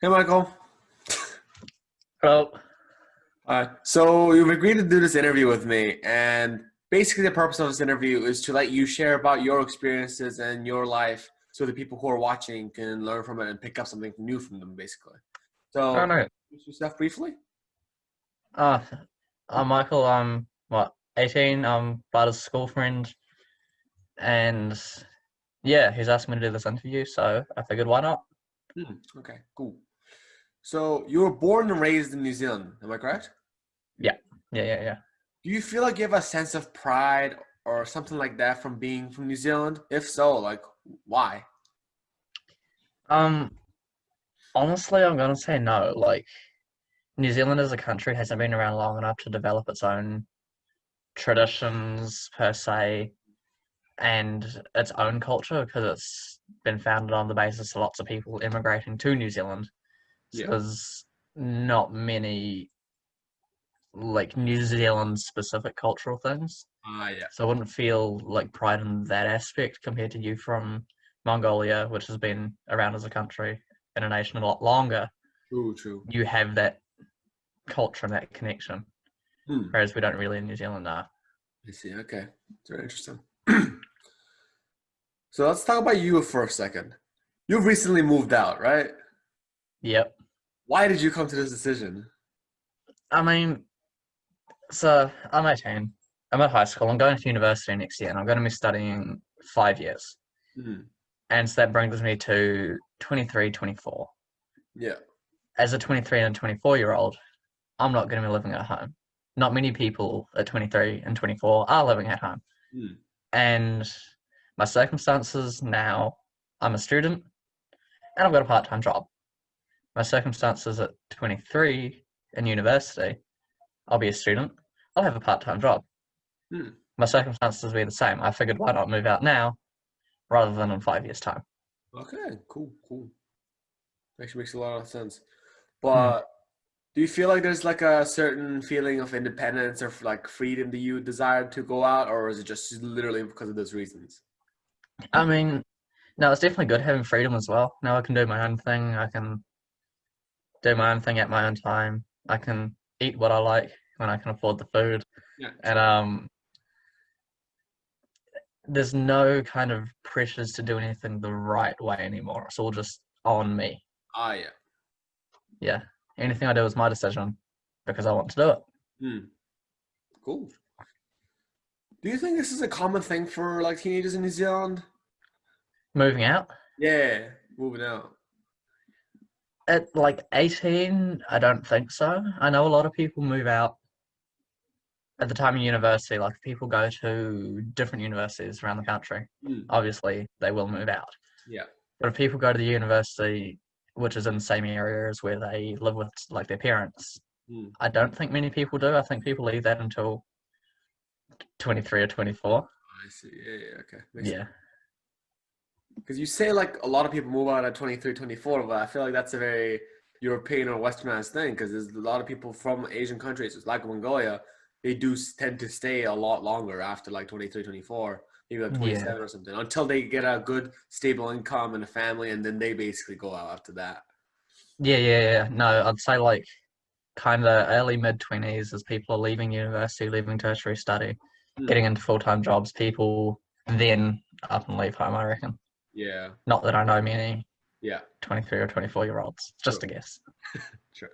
Hey, Michael. Well, So you've agreed to do this interview with me, and basically the purpose of this interview is to let you share about your experiences and your life, so the people who are watching can learn from it and pick up something new from them, basically. I So, know. introduce yourself briefly. Uh, I'm Michael. I'm 18. I'm Barter's school friend, and yeah, he's asked me to do this interview, so I figured why not? Okay, cool. So you were born and raised in New Zealand, am I correct? Yeah, yeah. Do you feel like you have a sense of pride or something like that from being from New Zealand? If so, like why? Um, Honestly, I'm gonna say no. Like, New Zealand as a country hasn't been around long enough to develop its own traditions per se and its own culture because it's been founded on the basis of lots of people immigrating to New Zealand. So Yeah. there's not many like New Zealand specific cultural things. Yeah. So I wouldn't feel like pride in that aspect compared to you from Mongolia, which has been around as a country and a nation a lot longer. True, true. You have that culture and that connection, Hmm. whereas we don't really in New Zealand now. I see. Okay. It's very interesting. So let's talk about you for a second. You've recently moved out, right? Yep. Why did you come to this decision? I mean, so I'm 18. I'm at high school. I'm going to university next year, and I'm going to be studying 5 years. Hmm. And so that brings me to 23, 24. Yeah. As a 23 and 24-year-old, I'm not going to be living at home. Not many people at 23 and 24 are living at home. Hmm. And my circumstances now, I'm a student and I've got a part time job. My circumstances at 23 in university, I'll be a student, I'll have a part time job. Hmm. My circumstances will be the same. I figured why not move out now rather than in 5 years' time. Okay. Cool. Cool. Actually makes a lot of sense. Hmm. But do you feel like there's like a certain feeling of independence or like freedom that you desire to go out, or is it just literally because of those reasons? I mean, no, it's definitely good having freedom as well. Now I can do my own thing. I can do my own thing at my own time. I can eat what I like when I can afford the food. Yeah. And True. there's no kind of pressures to do anything the right way anymore. It's all just on me. Yeah. Yeah. Anything I do is my decision because I want to do it. Hmm. Cool. Do you think this is a common thing for like teenagers in New Zealand? Moving out Yeah. Moving out. at like 18, I don't think so. I know a lot of people move out at the time of university. Like people go to different universities around the country. Hmm. Obviously, they will move out. Yeah. But if people go to the university, which is in the same area as where they live with like their parents, Hmm. I don't think many people do. I think people leave that until 23 or 24. I see. Yeah. Yeah. Okay. Makes sense. Yeah. Because you say like a lot of people move out at 23, 24, but I feel like that's a very European or Westernized thing because there's a lot of people from Asian countries, it's like Mongolia, they do tend to stay a lot longer after like 23, 24, maybe like Yeah. 27 or something, until they get a good stable income and a family, and then they basically go out after that. Yeah. No, I'd say like kind of early mid 20s as people are leaving university, leaving tertiary study, Hmm. getting into full time jobs, people then up and leave home, I reckon. Yeah. Not that I know many Yeah. 23 or 24-year-olds, True. just a guess. True.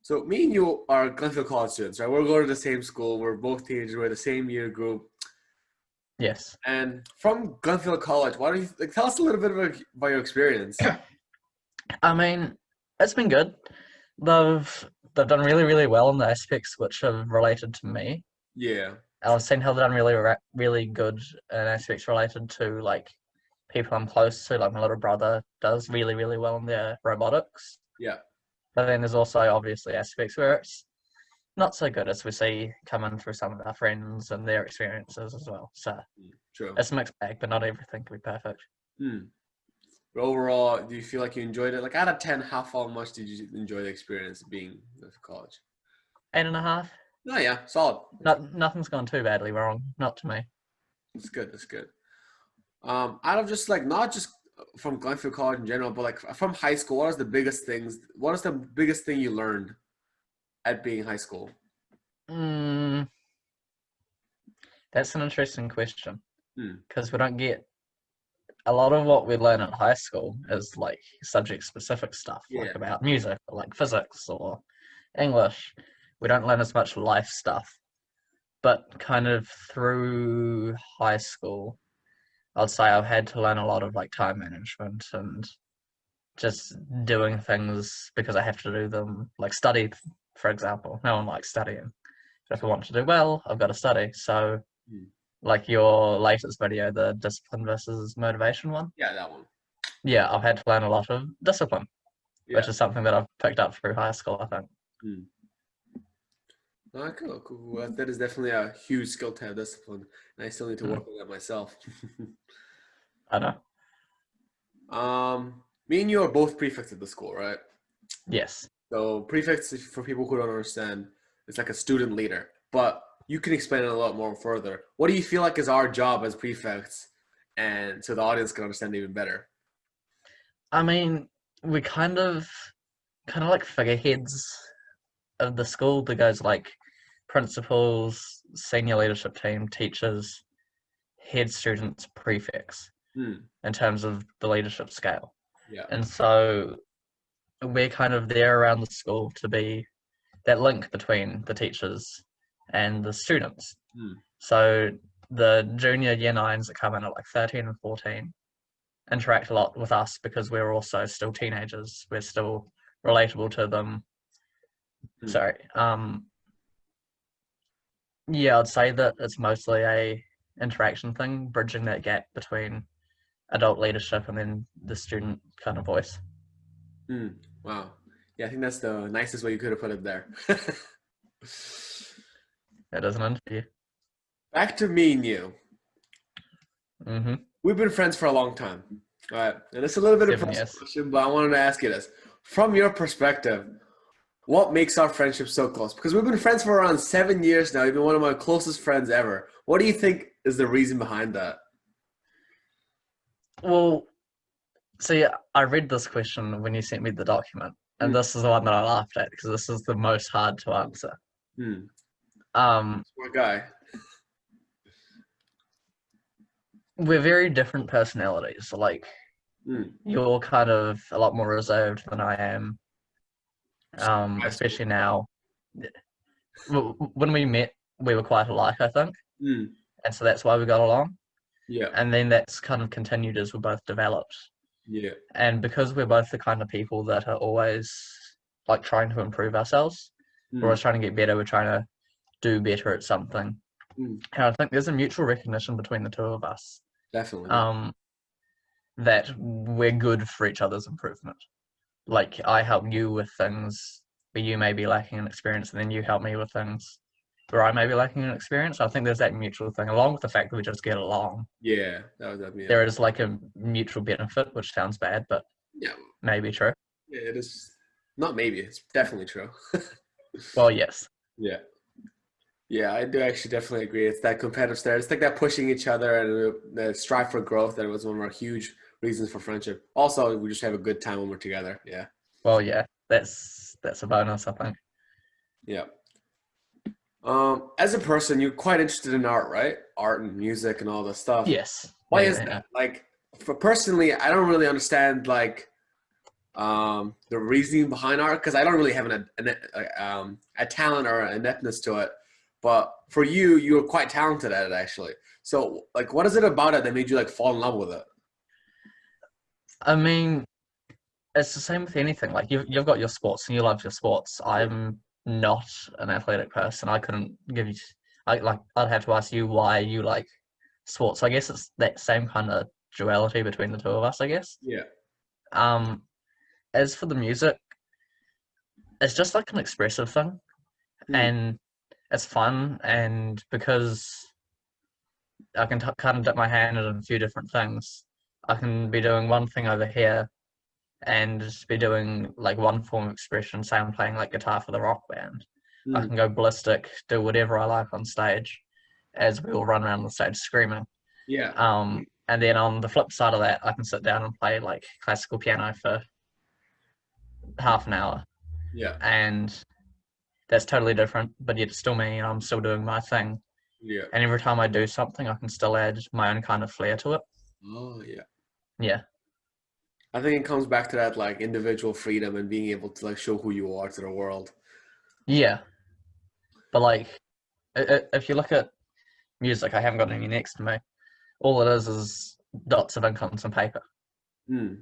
So me and you are Glenfield College students, right? We're going to the same school. We're both teenagers. We're the same year group. Yes. And from Glenfield College, why don't you like tell us a little bit about your experience? I mean, it's been good. They've done really, really well in the aspects which have related to me. Yeah, I've seen how they've done really good in aspects related to like people I'm close to, like my little brother does really, really well in their robotics. yeah, But then there's also obviously aspects where it's not so good as we see coming through some of our friends and their experiences as well. So true. it's a mixed bag, but not everything can be perfect. Hmm. But overall, do you feel like you enjoyed it? Like out of 10, how much did you enjoy the experience of being at college? 8.5. Oh yeah, solid. Nothing's gone too badly wrong, not to me. That's good. That's good. Out of just like not just from going through college in general, but like from high school, what is the biggest things? What is the biggest thing you learned at being in high school? Mm, that's an interesting question Hmm. because we don't get a lot of what we learn in high school is like subject specific stuff, like Yeah. about music, or like physics or English. We don't learn as much life stuff, but kind of through high school, I'd say I've had to learn a lot of like time management and just doing things because I have to do them, like study, for example. No one likes studying. But if I want to do well, I've got to study. So, Hmm. like your latest video, the discipline versus motivation one, Yeah, that one. yeah, I've had to learn a lot of discipline, Yeah. which is something that I've picked up through high school, I think. Hmm. Cool, cool. Well, that is definitely a huge skill to have discipline, and I still need to Mm, work on that myself. I know. Me and you are both prefects at the school, right? Yes. So prefects, for people who don't understand, it's like a student leader. But you can explain it a lot more further. What do you feel like is our job as prefects, and so the audience can understand even better? I mean, we kind of like figureheads of the school that goes like principals, senior leadership team, teachers, head students, prefects Hmm. in terms of the leadership scale. Yeah. And so we're kind of there around the school to be that link between the teachers and the students. Hmm. So the junior year nines that come in at like 13 and 14 interact a lot with us because we're also still teenagers. We're still relatable to them. Hmm. Sorry. Yeah, I'd say that it's mostly a interaction thing, bridging that gap between adult leadership and then the student kind of voice. Hmm. Wow. Yeah, I think that's the nicest way you could have put it there. It is an interview. Back to me and you. Mm-hmm. We've been friends for a long time. All right. And it's a little bit of a 7 personal years. question, but I wanted to ask you this. From your perspective, what makes our friendship so close? Because we've been friends for around 7 years now. You've been one of my closest friends ever. What do you think is the reason behind that? Well, see, I read this question when you sent me the document, and Hmm. this is the one that I laughed at because this is the most hard to answer. Hmm. Um, Smart guy. we're very different personalities. Like Hmm. you're kind of a lot more reserved than I am, High school. especially now. When we met, we were quite alike, I think, Hmm. and so that's why we got along. Yeah. And then that's kind of continued as we both developed. Yeah. And because we're both the kind of people that are always like trying to improve ourselves, we're Hmm. always trying to get better. We're trying to do better at something. Hmm. And I think there's a mutual recognition between the two of us Definitely. um, that we're good for each other's improvement. Like I help you with things where you may be lacking in experience, and then you help me with things where I may be lacking in experience. I think there's that mutual thing, along with the fact that we just get along. Yeah. That was that. Yeah. There is like a mutual benefit, which sounds bad, but Yeah. maybe true. Yeah. It is. Not maybe. It's definitely true. Well, yes. Yeah. Yeah, I do actually definitely agree. It's that competitive stare. It's like that pushing each other and the strive for growth. That was one of our huge reasons for friendship. Also, we just have a good time when we're together. Yeah, Well, yeah. That's a bonus, I think. yeah. As a person, you're quite interested in art, right? Art and music and all this stuff. Yes. Why Yeah, is yeah, yeah. that? Like, for personally, I don't really understand like the reasoning behind art because I don't really have a talent or an ineptness to it. But for you, you were quite talented at it actually. So like, what is it about it that made you like fall in love with it? I mean, it's the same with anything. Like you've got your sports and you love your sports. Yeah. I'm not an athletic person. I couldn't give you. I'd have to ask you why you like sports. I guess it's that same kind of duality between the two of us. I guess. Yeah. Um, as for the music, it's just like an expressive thing, Hmm. and it's fun. And because I can kind of dip my hand in a few different things, I can be doing one thing over here and just be doing like one form of expression. Say I'm playing like guitar for the rock band. I Hmm. can go ballistic, do whatever I like on stage, as we all run around the stage screaming. Yeah. And then on the flip side of that, I can sit down and play like classical piano for half an hour, Yeah. and that's totally different. But yet it's still me, and I'm still doing my thing. Yeah. And every time I do something, I can still add my own kind of flair to it. Oh, yeah. Yeah, I think it comes back to that like individual freedom and being able to like show who you are to the world. yeah. But like, if you look at music, I haven't got any next to me. All it is dots of ink on some paper. Hmm.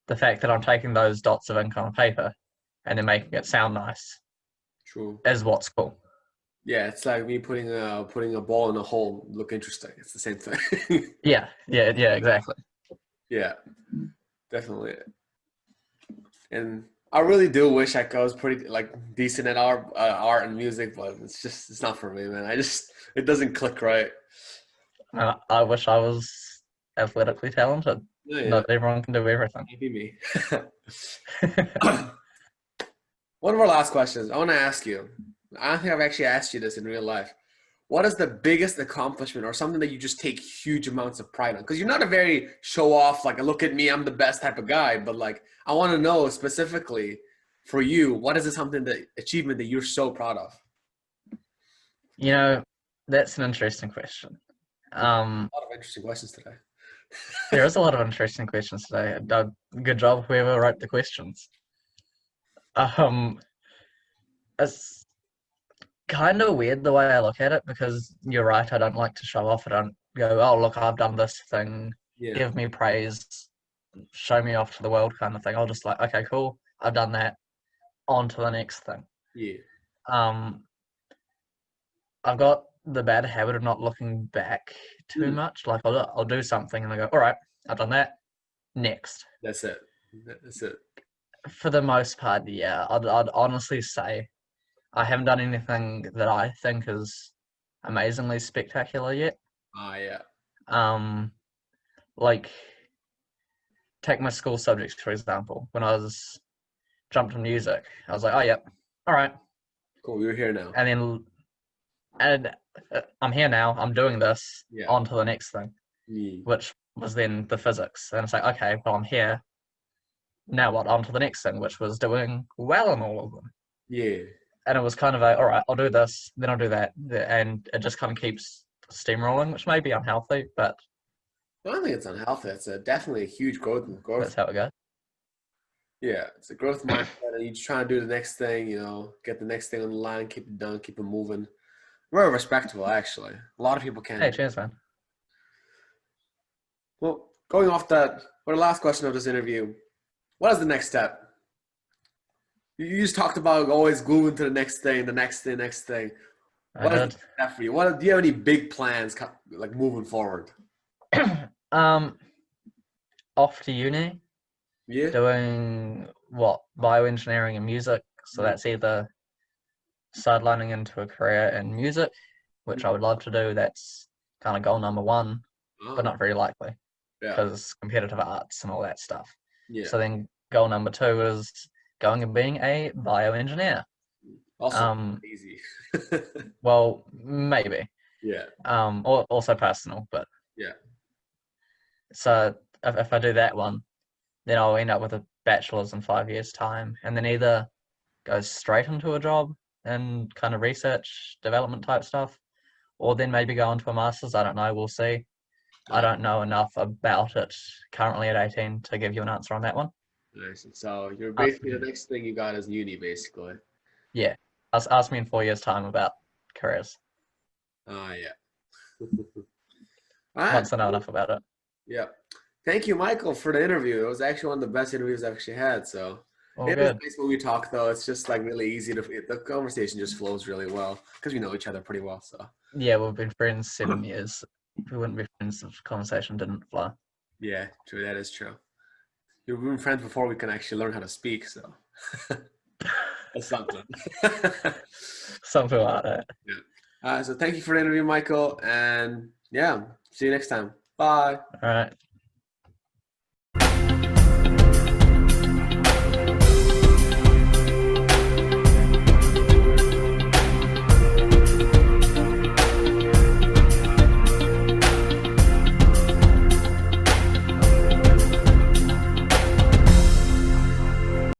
The fact that I'm taking those dots of ink on a paper and then making it sound nice True. is what's cool. Yeah, it's like me putting a ball in a hole. Look interesting. It's the same thing. Yeah, yeah, yeah, exactly. Yeah, definitely. And I really do wish I was pretty like decent at art and music, but it's not for me, man. It doesn't click right. I wish I was athletically talented. Yeah, yeah, Not everyone can do everything. maybe me. One of our last questions. I want to ask you. I don't think I've actually asked you this in real life. What is the biggest accomplishment or something that you just take huge amounts of pride on? Because you're not a very show off, like, look at me, I'm the best type of guy. But like, I want to know specifically for you, what is it something that achievement that you're so proud of? You know, that's an interesting question. A lot of interesting questions today. There is a lot of interesting questions today. Good job, whoever wrote the questions. Um, it's kind of weird the way I look at it because you're right. I don't like to show off. I don't go, oh, look, I've done this thing. Yeah. Give me praise. Show me off to the world kind of thing. I'll just like, okay, cool. I've done that. On to the next thing. Yeah. Um, I've got the bad habit of not looking back too Mm, much. Like I'll do something and I go, all right, I've done that. Next. that's it. That's it. For the most part, yeah. I'd honestly say I haven't done anything that I think is amazingly spectacular yet. Ah, yeah. Um, like take my school subjects for example. When I was jumped to music, I was like, oh yep, all right, Cool. You're here now. and then and I'm here now. I'm doing this. Yeah. On to the next thing, Yeah. which was then the physics. And it's like, okay, well I'm here. Now what? On to the next thing, which was doing well in all of them. Yeah. And it was kind of a, all right, I'll do this, then I'll do that, and it just kind of keeps steamrolling, which may be unhealthy, but I don't think it's unhealthy. It's definitely a huge growth. that's how it goes. Yeah, it's a growth mindset, and you just trying to do the next thing. Get the next thing on the line, keep it done, keep it moving. Very respectable, actually. A lot of people Hey, can. cheers, man. Well, going off that, for the last question of this interview, what is the next step? You just talked about always moving to the next thing, the next thing, next thing. I What is the did. next step for you? Do you have any big plans, like moving forward? um, Off to uni, Yeah. doing what bioengineering and music. So Mm. that's either sidelining into a career in music, which I would love to do. That's kind of goal number one, but Oh, not very likely yeah. because competitive arts and all that stuff. Yeah. So then goal number two is going and being a bioengineer. Also Um, easy. well, maybe. Yeah. Or also personal, but Yeah. so if I do that one, then I'll end up with a bachelor's in 5 years' time, and then either go straight into a job and kind of research development type stuff, or then maybe go into a master's. I don't know. We'll see. I don't know enough about it currently at 18 to give you an answer on that one. Nice. And so you're Uh, basically the next thing you got is uni, basically. yeah. Ask me in 4 years' time about careers Ah, yeah. All right. once I know enough about it. Yeah. Thank you, Michael, for the interview. It was actually one of the best interviews I've actually had. So All it is good. nice when we talk, though. It's just like really easy the conversation just flows really well because we know each other pretty well. So Yeah, we've been friends 7 years. We wouldn't be friends if conversation didn't flow. yeah, true. That is true. We've been friends before we can actually learn how to speak. So that's something. Something like that. Yeah. So thank you for the interview, Michael. And yeah, see you next time. Bye. All right.